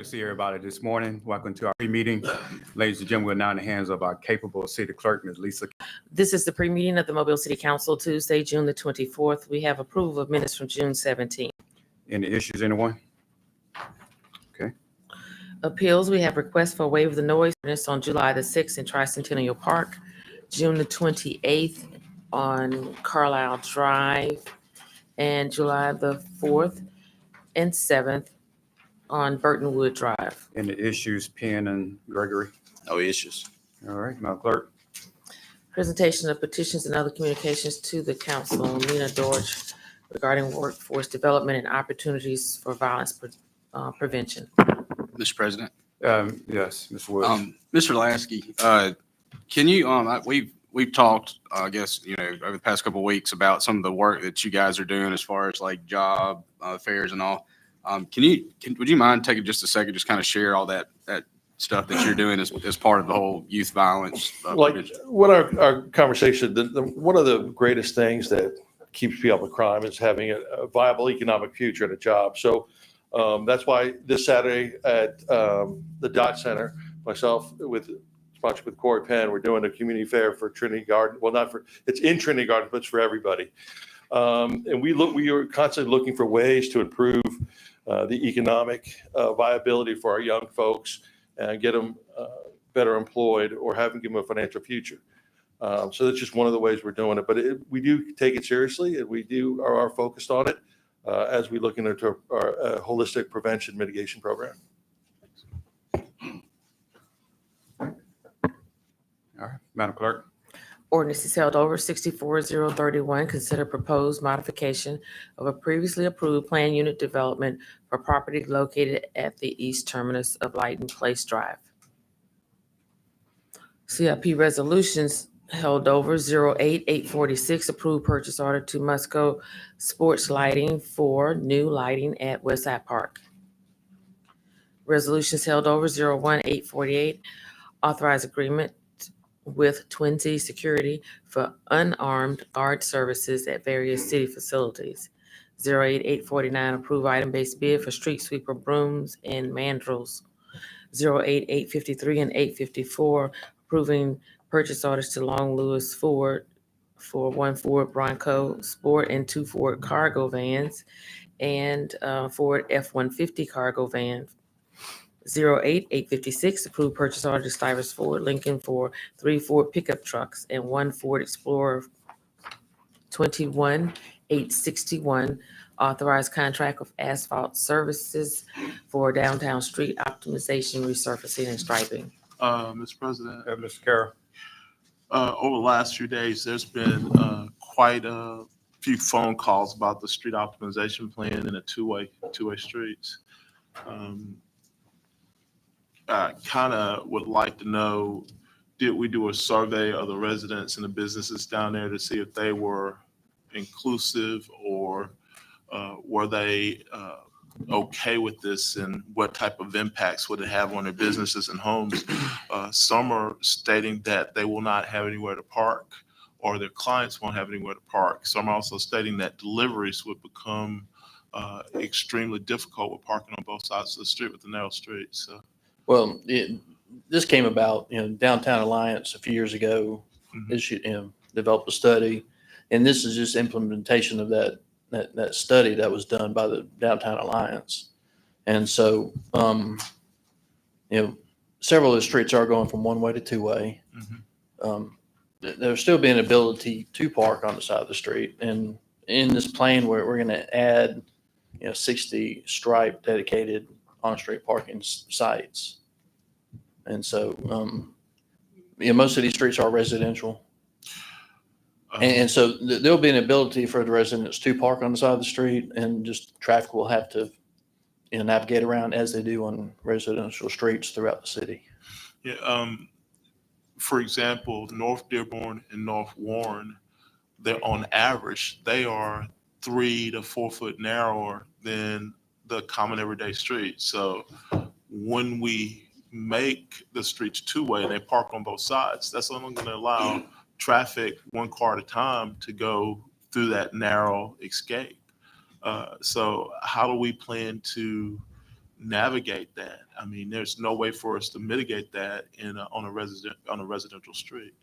To see everybody this morning. Welcome to our meeting. Ladies and gentlemen, we're now in the hands of our capable city clerk, Ms. Lisa. This is the pre-meeting of the Mobile City Council, Tuesday, June the 24th. We have approval of minutes from June 17th. Any issues, anyone? Okay. Appeals, we have requests for waiver of the noise ordinance on July the 6th in Tricentennial Park, June the 28th on Carlisle Drive, and July the 4th and 7th on Burtonwood Drive. Any issues, Penn and Gregory? No issues. All right, Madam Clerk. Presentation of petitions and other communications to the council. Lena Dorch regarding workforce development and opportunities for violence prevention. Mr. President. Yes, Mr. Woods. Mr. Lasky, can you, we've talked, I guess, over the past couple of weeks about some of the work that you guys are doing as far as like job fairs and all. Would you mind taking just a second, just kind of share all that stuff that you're doing as part of the whole youth violence? Like what our conversation, one of the greatest things that keeps people out of crime is having a viable economic future and a job. So that's why this Saturday at the Dot Center, myself sponsored with Corey Penn, we're doing a community fair for Trinity Garden. Well, it's in Trinity Garden, but it's for everybody. And we are constantly looking for ways to improve the economic viability for our young folks and get them better employed or give them a financial future. So that's just one of the ways we're doing it. But we do take it seriously, and we are focused on it as we look into our holistic prevention mitigation program. All right, Madam Clerk. Ordinance is held over 64031. Consider proposed modification of a previously approved plan unit development for property located at the east terminus of Lighton Place Drive. CIP resolutions held over 08846. Approved purchase order to Musco Sports Lighting for new lighting at Westside Park. Resolutions held over 01848. Authorized agreement with Twin Cities Security for unarmed guard services at various city facilities. 08849, approve item-based bid for street sweeper brooms and mandrels. 08853 and 854, approving purchase orders to Long Lewis Ford for 1 Ford Bronco Sport and 2 Ford cargo vans and Ford F-150 cargo van. 08856, approved purchase order to Stivers Ford Lincoln for 3 Ford pickup trucks and 1 Ford Explorer 21861. Authorized contract of asphalt services for downtown street optimization, resurfacing, and striping. Mr. President, Mr. Carroll. over the last few days, there's been quite a few phone calls about the street optimization plan and the two-way streets. I kind of would like to know, did we do a survey of the residents and the businesses down there to see if they were inclusive, or were they okay with this, and what type of impacts would it have on their businesses and homes? Some are stating that they will not have anywhere to park, or their clients won't have anywhere to park. Some are also stating that deliveries would become extremely difficult with parking on both sides of the street with the narrow streets. So. Well, this came about, Downtown Alliance a few years ago, developed a study, and this is just implementation of that study that was done by the Downtown Alliance. And so, several of the streets are going from one way to two way. There's still being ability to park on the side of the street. And in this plan, we're going to add, 60 stripe dedicated on-street parking sites. And so, most of these streets are residential. And so there'll be an ability for the residents to park on the side of the street, and just traffic will have to navigate around as they do on residential streets throughout the city. Yeah. For example, North Dearborn and North Warren, they're on average, they are 3 to 4 foot narrower than the common everyday street. So when we make the streets two-way and they park on both sides, that's only going to allow traffic one car at a time to go through that narrow escape. So how do we plan to navigate that? I mean, there's no way for us to mitigate that on a residential street.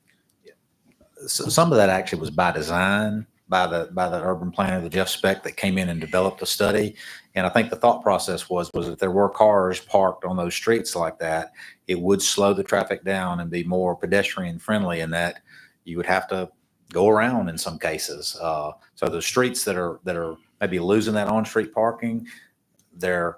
So some of that actually was by design by the urban planner, the Jeff Speck, that came in and developed the study. And I think the thought process was if there were cars parked on those streets like that, it would slow the traffic down and be more pedestrian friendly, in that you would have to go around in some cases. So the streets that are maybe losing that on-street parking, they're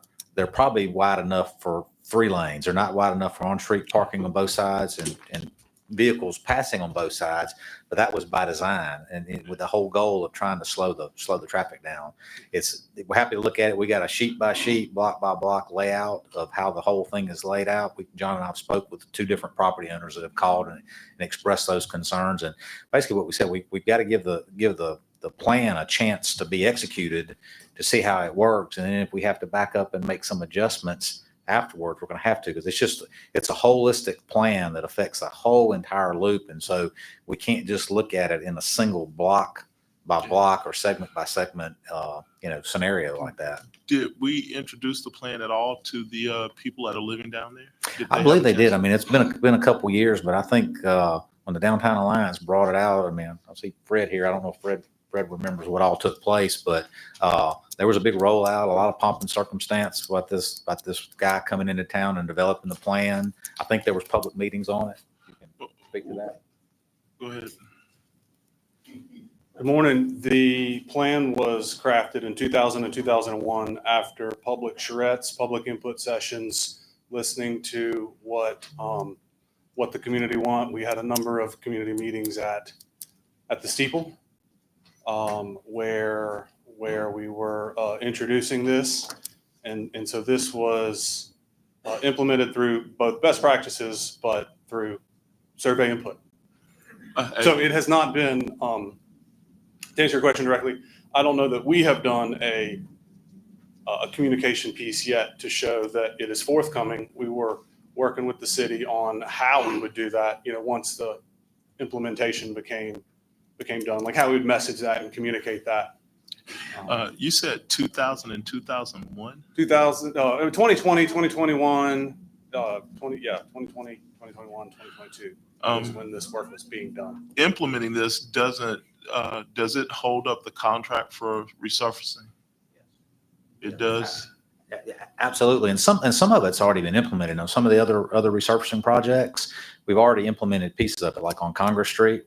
probably wide enough for 3 lanes. They're not wide enough for on-street parking on both sides and vehicles passing on both sides, but that was by design, and with the whole goal of trying to slow the traffic down. We're happy to look at it. We got a sheet by sheet, block by block layout of how the whole thing is laid out. John and I have spoke with 2 different property owners that have called and expressed those concerns. And basically what we said, we've got to give the plan a chance to be executed to see how it works. And then if we have to back up and make some adjustments afterwards, we're going to have to, because it's a holistic plan that affects the whole entire loop. And so we can't just look at it in a single block by block or segment by segment, scenario like that. Did we introduce the plan at all to the people that are living down there? I believe they did. I mean, it's been a couple years, but I think when the Downtown Alliance brought it out, I mean, I see Fred here. I don't know if Fred remembers what all took place, but there was a big rollout, a lot of pomp and circumstance about this guy coming into town and developing the plan. I think there was public meetings on it. You can speak to that. Go ahead. Good morning. The plan was crafted in 2000 and 2001 after public charrettes, public input sessions, listening to what the community want. We had a number of community meetings at the steeple, where we were introducing this. And so this was implemented through both best practices, but through survey input. So it has not been, to answer your question directly, I don't know that we have done a communication piece yet to show that it is forthcoming. We were working with the city on how we would do that, once the implementation became done, like how we would message that and communicate that. You said 2000 and 2001? 2020, 2021, 2020, 2021, 2022 was when this work was being done. Implementing this does it hold up the contract for resurfacing? It does? Yeah, absolutely. And some of it's already been implemented. On some of the other resurfacing projects, we've already implemented pieces of it, like on Congress Street.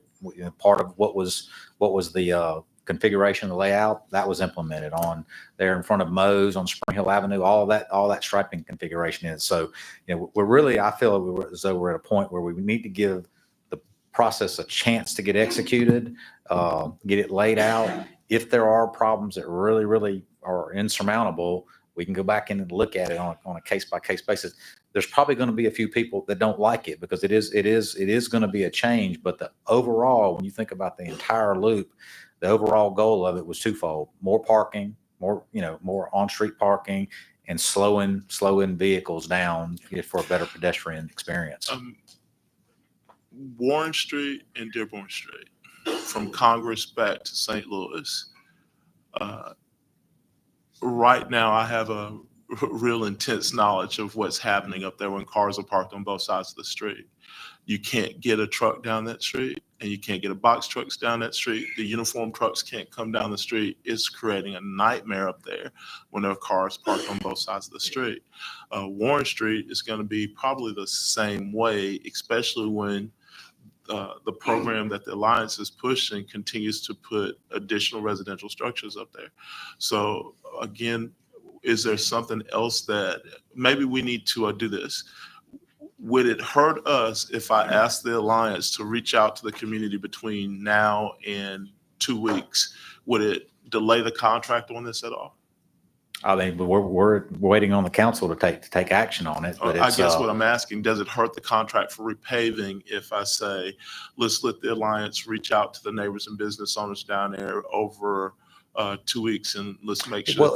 Part of what was the configuration, the layout, that was implemented on there in front of Moe's on Spring Hill Avenue. All that striping configuration is. So, we're really, I feel as though we're at a point where we need to give the process a chance to get executed, get it laid out. If there are problems that really, really are insurmountable, we can go back in and look at it on a case by case basis. There's probably going to be a few people that don't like it, because it is going to be a change. But the overall, when you think about the entire loop, the overall goal of it was twofold: more parking, more on-street parking, and slowing vehicles down for a better pedestrian experience. Warren Street and Dearborn Street, from Congress back to St. Louis. Right now, I have a real intense knowledge of what's happening up there when cars are parked on both sides of the street. You can't get a truck down that street, and you can't get a box trucks down that street. The uniform trucks can't come down the street. It's creating a nightmare up there when there are cars parked on both sides of the street. Warren Street is going to be probably the same way, especially when the program that the Alliance is pushing continues to put additional residential structures up there. So again, is there something else that maybe we need to do this? Would it hurt us if I asked the Alliance to reach out to the community between now and 2 weeks? Would it delay the contract on this at all? I mean, we're waiting on the council to take action on it. But I guess what I'm asking, does it hurt the contract for repaving if I say, let's let the Alliance reach out to the neighbors and business owners down there over 2 weeks, and let's make sure. Well,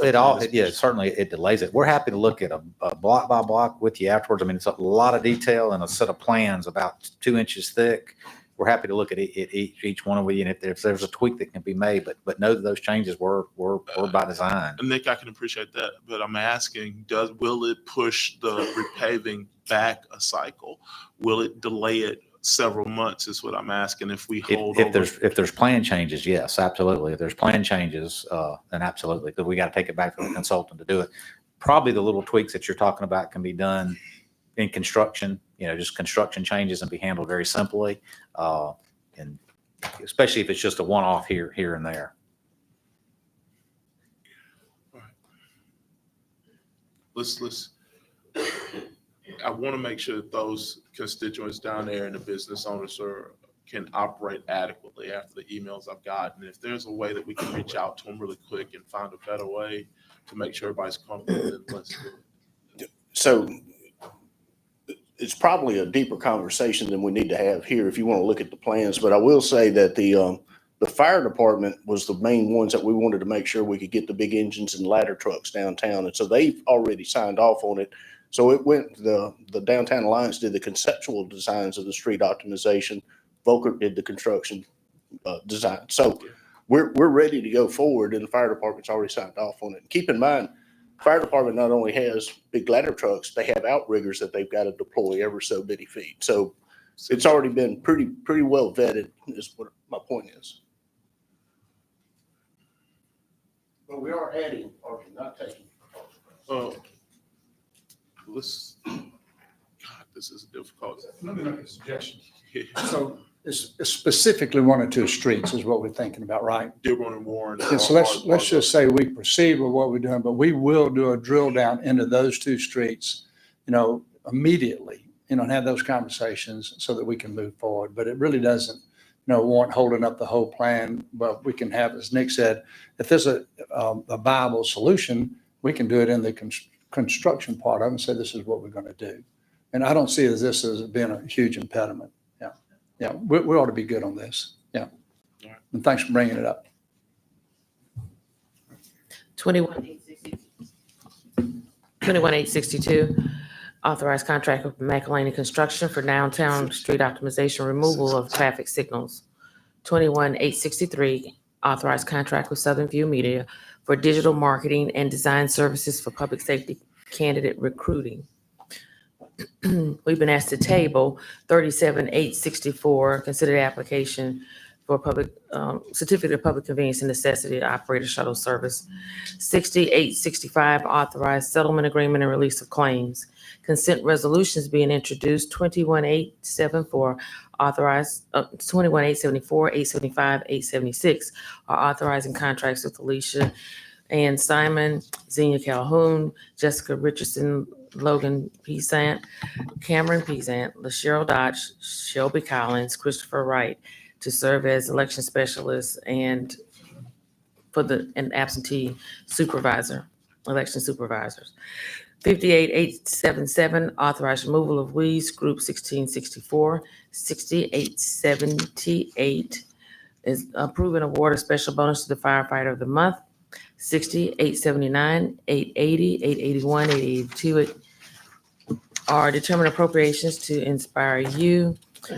certainly it delays it. We're happy to look at a block by block with you afterwards. I mean, it's a lot of detail and a set of plans about 2 inches thick. we're happy to look at each one of you, and if there's a tweak that can be made, but know that those changes were by design. Nick, I can appreciate that, but I'm asking, will it push the repaving back a cycle? Will it delay it several months is what I'm asking if we hold over. If there's plan changes, yes, absolutely. If there's plan changes, then absolutely, because we got to take it back to the consultant to do it. Probably the little tweaks that you're talking about can be done in construction, just construction changes and be handled very simply. And especially if it's just a one-off here and there. Let's I want to make sure that those constituents down there and the business owners can operate adequately after the emails I've gotten. If there's a way that we can reach out to them really quick and find a better way to make sure everybody's comfortable, then let's do it. So it's probably a deeper conversation than we need to have here if you want to look at the plans. But I will say that the fire department was the main ones that we wanted to make sure we could get the big engines and ladder trucks downtown. And so they've already signed off on it. So it went, the Downtown Alliance did the conceptual designs of the street optimization. Volker did the construction design. So we're ready to go forward, and the fire department's already signed off on it. And keep in mind, fire department not only has big ladder trucks, they have outriggers that they've got to deploy every so many feet. So it's already been pretty well vetted, is what my point is. But we are adding, or not taking. God, this is difficult. Let me make a suggestion. So it's specifically one or two streets is what we're thinking about, right? Dearborn and Warren. Yeah, so let's just say we proceed with what we're doing, but we will do a drill down into those two streets, immediately, and have those conversations so that we can move forward. But it really doesn't, warrant holding up the whole plan. But we can have, as Nick said, if there's a viable solution, we can do it in the construction part of it and say, this is what we're going to do. And I don't see this as being a huge impediment. Yeah, we ought to be good on this. Yeah. All right. And thanks for bringing it up. 21862, authorized contract with McElhaney Construction for downtown street optimization, removal of traffic signals. 21863, authorized contract with Southern View Media for digital marketing and design services for public safety candidate recruiting. We've been asked to table 37864, consider the application for public certificate of public convenience and necessity to operate a shuttle service. 6865, authorized settlement agreement and release of claims. Consent resolutions being introduced. 21874, authorized 21874, 875, 876 are authorizing contracts with Alicia Ann Simon, Xenia Calhoun, Jessica Richardson, Logan Pesant, Cameron Pesant, LaCheryl Dodge, Shelby Collins, Christopher Wright to serve as election specialists and for an absentee election supervisors. 58877, authorized removal of weeds, group 1664. 6878 is approving award of special bonus to the firefighter of the month. 6879, 880, 881, 882 are determined appropriations to Inspire You,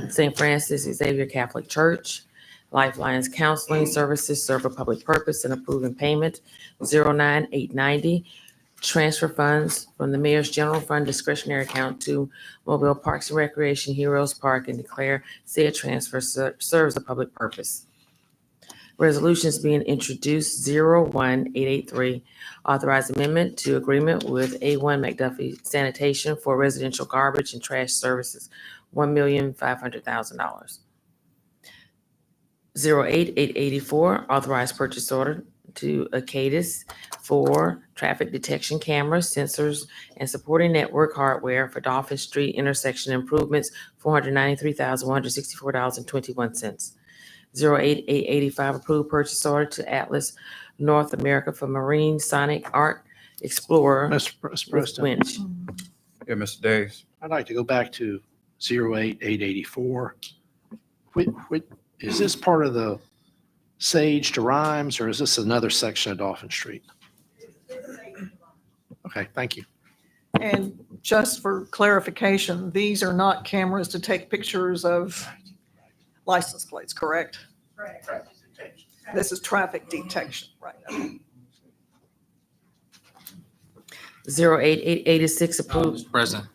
St. Francis Xavier Catholic Church, Lifelines Counseling Services serve a public purpose and approving payment. 09890, transfer funds from the Mayor's General Fund discretionary account to Mobile Parks and Recreation Heroes Park and declare said transfer serves a public purpose. Resolutions being introduced. 01883, authorized amendment to agreement with A1 McDuffie Sanitation for residential garbage and trash services, $1,500,000. 08884, authorized purchase order to Acadis for traffic detection cameras, sensors, and supporting network hardware for Dolphin Street intersection improvements, $493,164.21. 08885, approved purchase order to Atlas North America for Marine Sonic Art Explorer Mr. with President, winch. Yeah, Mr. Days. I'd like to go back to 08884. Is this part of the Sage to Rhymes, or is this another section of Dolphin Street? Okay, thank you. And just for clarification, these are not cameras to take pictures of license plates, correct? Correct. This is traffic detection, right? 08886 approved. Mr. President,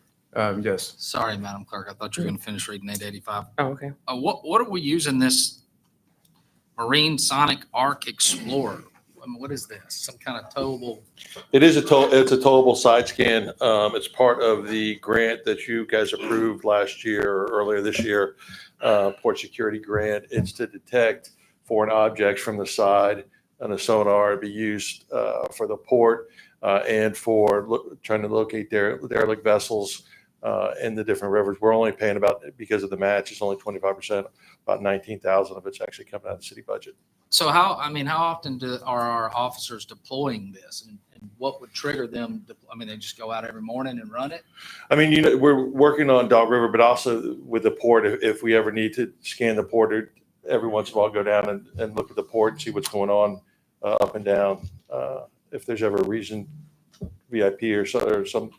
Yes. sorry, Madam Clerk, I thought you were going to finish reading 885. Oh, okay. What are we using this Marine Sonic Arc Explorer? I mean, what is this? Some kind of towable? It is it's a towable side scan. It's part of the grant that you guys approved last year or earlier this year, port security grant. It's to detect foreign objects from the side and a sonar to be used for the port and for trying to locate derelict vessels in the different rivers. We're only paying because of the match, it's only 25%, about 19,000 of it's actually coming out of the city budget. So how often are our officers deploying this, and what would trigger them? They just go out every morning and run it? I mean, we're working on Dog River, but also with the port, if we ever need to scan the port, every once in a while go down and look at the port and see what's going on up and down. If there's ever a reason, VIP or some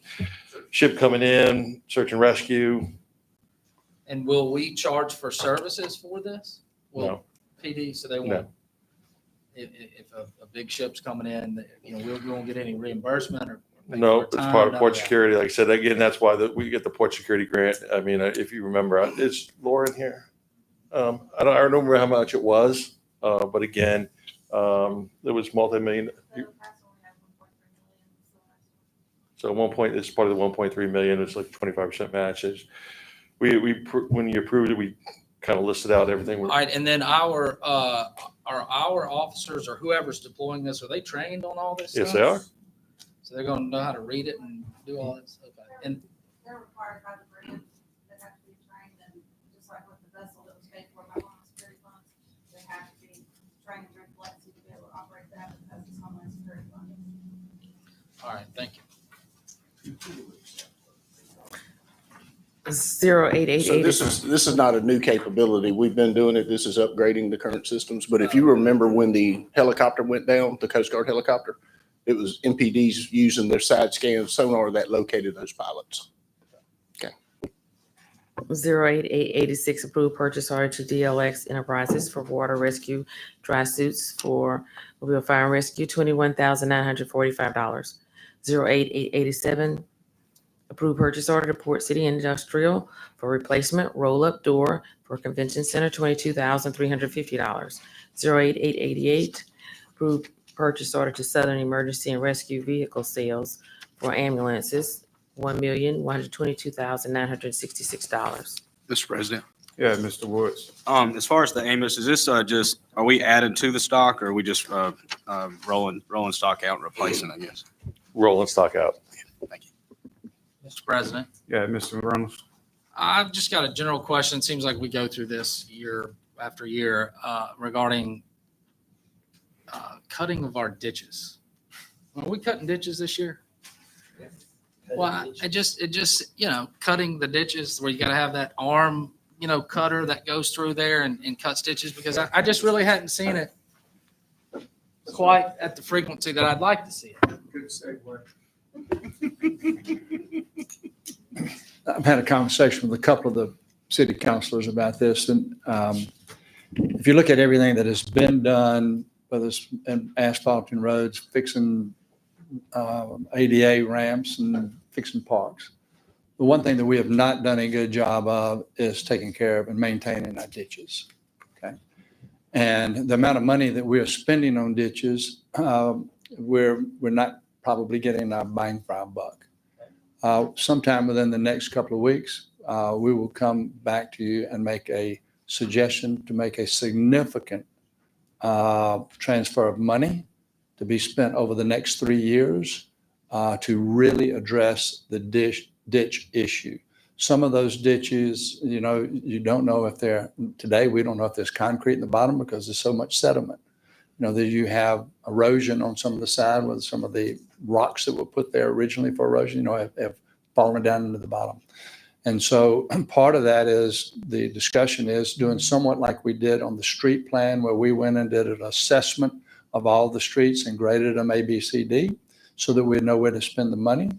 ship coming in, search and rescue. And will we charge for services for this? Will No. PD, so they won't? No. If a big ship's coming in, we won't get any reimbursement or? pay No, for it's time, part of none port that? security. Like I said, again, that's why we get the port security grant. I mean, if you remember, is Laura in here? I don't remember how much it was, but again, it was multi-million. So it's part of the 1.3 million. It's like 25% matches. When you approved it, we kind of listed out everything. All right, and then our officers or whoever's deploying this, are they trained on all this Yes, stuff? they are. So they're gonna know how to read it and do all this? Okay. And They're required by the grant, they have to be trained, and just like with the vessel that was paid for by Homeland Security funds, they have to be trained through Lexi to be able to operate that because it's Homeland Security funding. all right, thank you. 08888. So this is not a new capability. We've been doing it. This is upgrading the current systems. But if you remember when the helicopter went down, the Coast Guard helicopter, it was MPDs using their side scan sonar that located those pilots. 08886 approved purchase order to DLX Enterprises for water rescue dry suits for Mobile Fire and Rescue, $21,945. 08887 approved purchase order to Port City Industrial for replacement roll-up door for Convention Center, $22,350. 08888 approved purchase order to Southern Emergency and Rescue Vehicle Sales for ambulances, $1,122,966. Mr. President, Yeah, Mr. Woods. as far as the ambulance, is this are we adding to the stock, or are we just rolling stock out and replacing, I guess? Rolling stock out. Thank you. Mr. President, Yeah, Mr. Reynolds. I've just got a general question. Seems like we go through this year after year regarding cutting of our ditches. Are we cutting ditches this year? Well, it just, cutting the ditches where you gotta have that arm, cutter that goes through there and cuts ditches, because I just really hadn't seen it quite at the frequency that I'd like to see it. Good segue. I've had a conversation with a couple of the city councilors about this, and if you look at everything that has been done, whether it's in asphalting roads, fixing ADA ramps and fixing parks, the one thing that we have not done a good job of is taking care of and maintaining our ditches. Okay, and the amount of money that we are spending on ditches, we're not probably getting our bang for our buck. Sometime within the next couple of weeks, we will come back to you and make a suggestion to make a significant transfer of money to be spent over the next 3 years to really address the ditch issue. Some of those ditches, you don't know if today we don't know if there's concrete in the bottom because there's so much sediment. That you have erosion on some of the side where some of the rocks that were put there originally for erosion, have fallen down into the bottom. And so part of that is the discussion is doing somewhat like we did on the street plan, where we went and did an assessment of all the streets and graded them A, B, C, D, so that we know where to spend the money.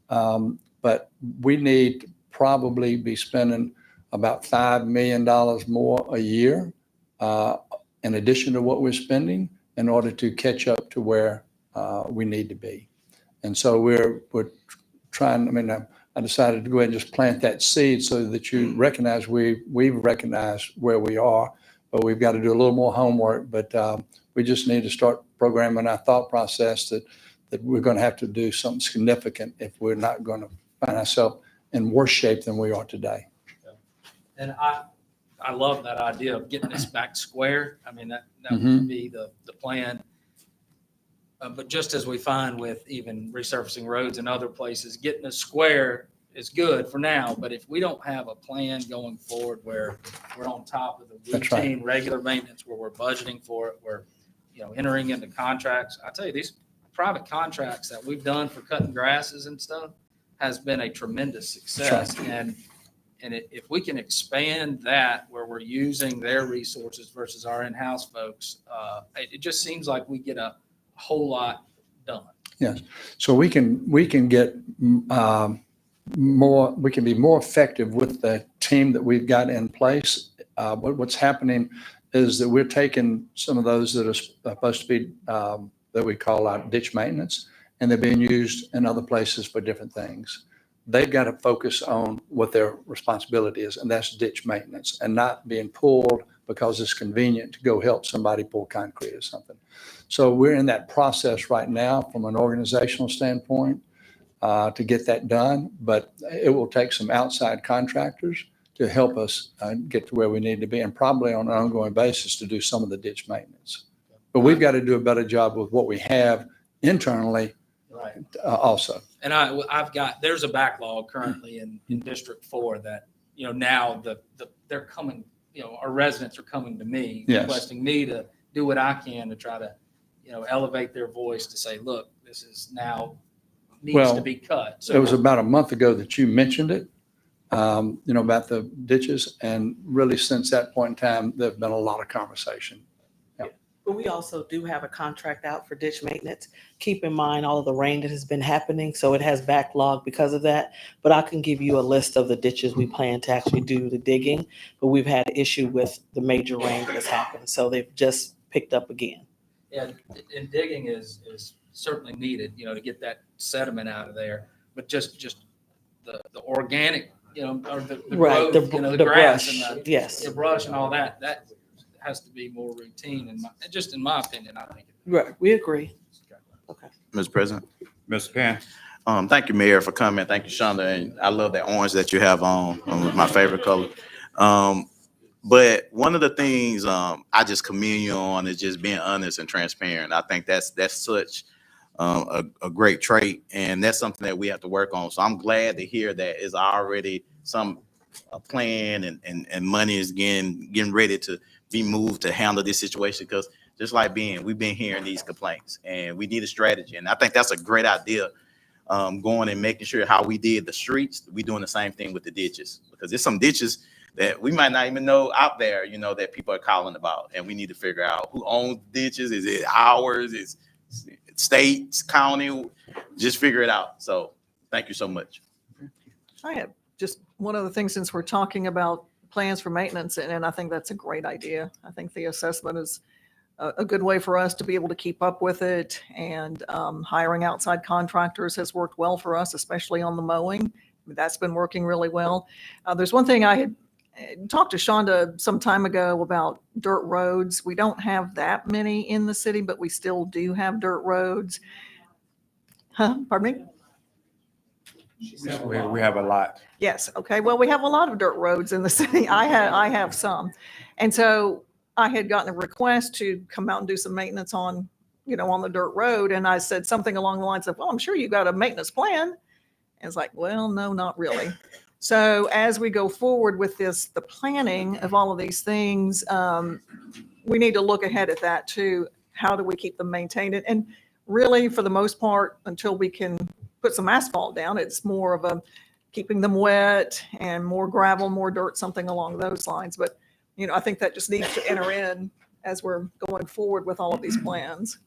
But we need to probably be spending about $5 million more a year in addition to what we're spending in order to catch up to where we need to be. And so we're trying, I decided to go ahead and just plant that seed so that you recognize we've recognized where we are, but we've got to do a little more homework. But we just need to start programming our thought process that we're going to have to do something significant if we're not going to find ourselves in worse shape than we are today. And I love that idea of getting this back square. I mean, that Mhm. would be the plan. But just as we find with even resurfacing roads and other places, getting a square is good for now. But if we don't have a plan going forward where we're on top of the That's right. routine, regular maintenance, where we're budgeting for it, we're, entering into contracts. I tell you, these private contracts that we've done for cutting grasses and stuff has been a tremendous success. And if we can expand that where we're using their resources versus our in-house folks, it just seems like we get a whole lot done. Yes. So we can get more, we can be more effective with the team that we've got in place. What's happening is that we're taking some of those that are supposed to be, that we call our ditch maintenance, and they're being used in other places for different things. They've got to focus on what their responsibility is, and that's ditch maintenance, and not being pulled because it's convenient to go help somebody pour concrete or something. So we're in that process right now from an organizational standpoint to get that done, but it will take some outside contractors to help us get to where we need to be, and probably on an ongoing basis to do some of the ditch maintenance. But we've got to do a better job with what we have internally Right. also. And there's a backlog currently in District 4 that, now they're coming, our residents are coming to me, Yes. requesting me to do what I can to try to, elevate their voice to say, look, this is now needs Well, to be cut. It was about a month ago that you mentioned it, about the ditches. And really since that point in time, there's been a lot of conversation. But we also do have a contract out for ditch maintenance. Keep in mind all of the rain that has been happening, so it has backlog because of that. But I can give you a list of the ditches we plan to actually do the digging, but we've had an issue with the major rain that has happened, so they've just picked up again. Yeah, and digging is certainly needed, to get that sediment out of there. But just the organic, or the Right, growth, the grass brush, and yes. the brush and all that has to be more routine. And just in my opinion, I think. Right, we agree. Okay. Mr. President. Mr. Penn. Thank you, Mayor, for coming. Thank you, Shonda. And I love that orange that you have on, my favorite color. But one of the things I just commend you on is just being honest and transparent. I think that's such a great trait, and that's something that we have to work on. So I'm glad to hear that is already a plan and money is getting ready to be moved to handle this situation, because just like we've been hearing these complaints and we need a strategy. And I think that's a great idea, going and making sure how we did the streets, we doing the same thing with the ditches, because there's some ditches that we might not even know out there, that people are calling about, and we need to figure out who owns ditches. Is it ours? Is it states, county? Just figure it out. So thank you so much. I have just one other thing, since we're talking about plans for maintenance, and I think that's a great idea. I think the assessment is a good way for us to be able to keep up with it, and hiring outside contractors has worked well for us, especially on the mowing. That's been working really well. There's one thing I had talked to Shonda some time ago about dirt roads. We don't have that many in the city, but we still do have dirt roads. Pardon me? We have a lot. Yes. Okay. Well, we have a lot of dirt roads in the city. I have some. And so I had gotten a request to come out and do some maintenance on the dirt road. And I said something along the lines of, well, I'm sure you got a maintenance plan. And it's like, well, no, not really. So as we go forward with the planning of all of these things, we need to look ahead at that too. How do we keep them maintained? And really, for the most part, until we can put some asphalt down, it's more of keeping them wet and more gravel, more dirt, something along those lines. But, I think that just needs to enter in as we're going forward with all of these plans.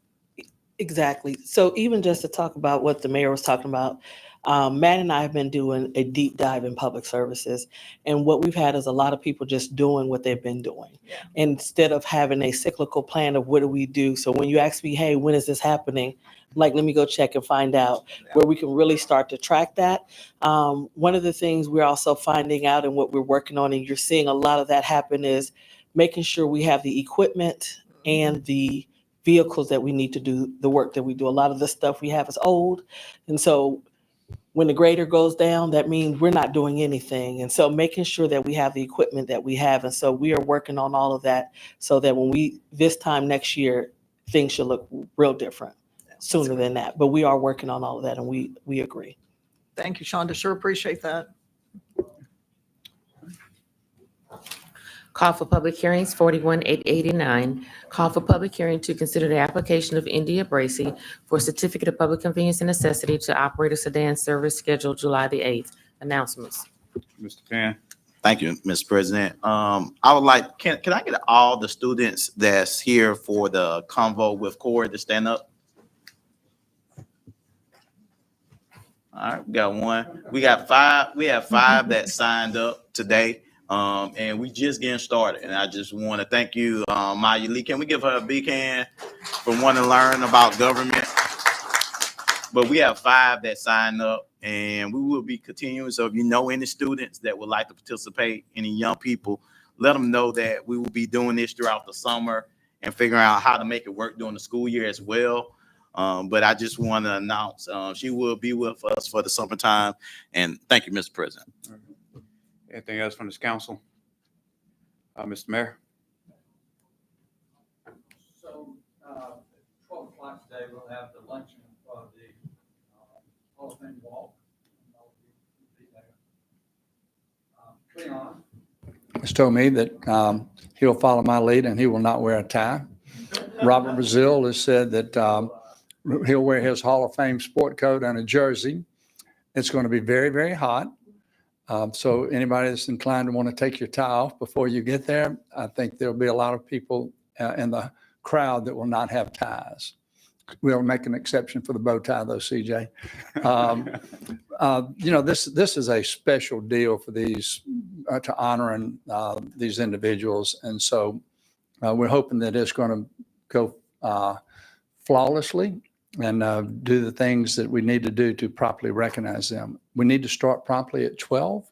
Exactly. So even just to talk about what the mayor was talking about, Matt and I have been doing a deep dive in public services. And what we've had is a lot of people just doing what they've been doing instead of having a cyclical plan of what do we do. So when you ask me, hey, when is this happening? Like, let me go check and find out where we can really start to track that. One of the things we're also finding out and what we're working on, and you're seeing a lot of that happen, is making sure we have the equipment and the vehicles that we need to do the work that we do. A lot of the stuff we have is old. And so when the grader goes down, that means we're not doing anything. And so making sure that we have the equipment that we have. And so we are working on all of that so that when this time next year, things should look real different sooner than that. But we are working on all of that, and we agree. Thank you, Shonda. Sure appreciate that. Call for public hearings, 41889. Call for public hearing to consider the application of India Bracy for a certificate of public convenience and necessity to operate a sedan service scheduled July the 8th. Announcements. Mr. Penn. Thank you, Mr. President. I would like, can I get all the students that's here for the convo with Corey to stand up? All right, we got one. We got five. We have five that signed up today. And we just getting started. And I just want to thank you, Maya Lee. Can we give her a big hand for wanting to learn about government? But we have five that signed up, and we will be continuing. So if you know any students that would like to participate, any young people, let them know that we will be doing this throughout the summer and figuring out how to make it work during the school year as well. But I just want to announce she will be with us for the summertime. And thank you, Mr. President. Anything else from this council? Mr. Mayor? So, 12 o'clock today, we'll have the luncheon for the Hall of Fame walk. I'll be there. Cleon. He's told me that he'll follow my lead and he will not wear a tie. Robert Brazil has said that he'll wear his Hall of Fame sport coat and a jersey. It's going to be very, very hot. So anybody that's inclined to want to take your tie off before you get there, I think there'll be a lot of people in the crowd that will not have ties. We'll make an exception for the bow tie though, CJ. This is a special deal for these to honoring these individuals. And so we're hoping that it's going to go flawlessly and do the things that we need to do to properly recognize them. We need to start promptly at 12.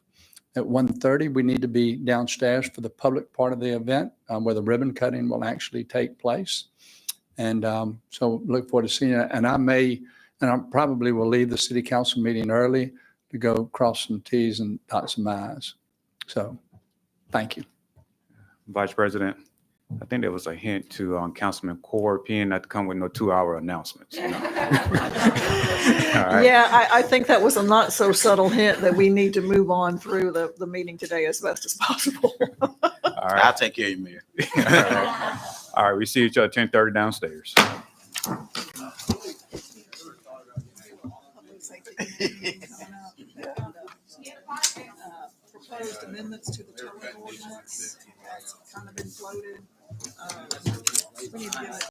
At 1:30, we need to be downstairs for the public part of the event where the ribbon cutting will actually take place. And so look forward to seeing it. And I probably will leave the city council meeting early to go cross some T's and dot some I's. So thank you. Vice President, I think there was a hint to Councilman Corey Penn not to come with no 2-hour announcements. All right. Yeah, I think that was a not so subtle hint that we need to move on through the meeting today as best as possible. All right. I'll take care of you, Mayor. All right. We see each other 10:30 downstairs. Proposed amendments to the towing ordinance, that's kind of been floated. We need to get it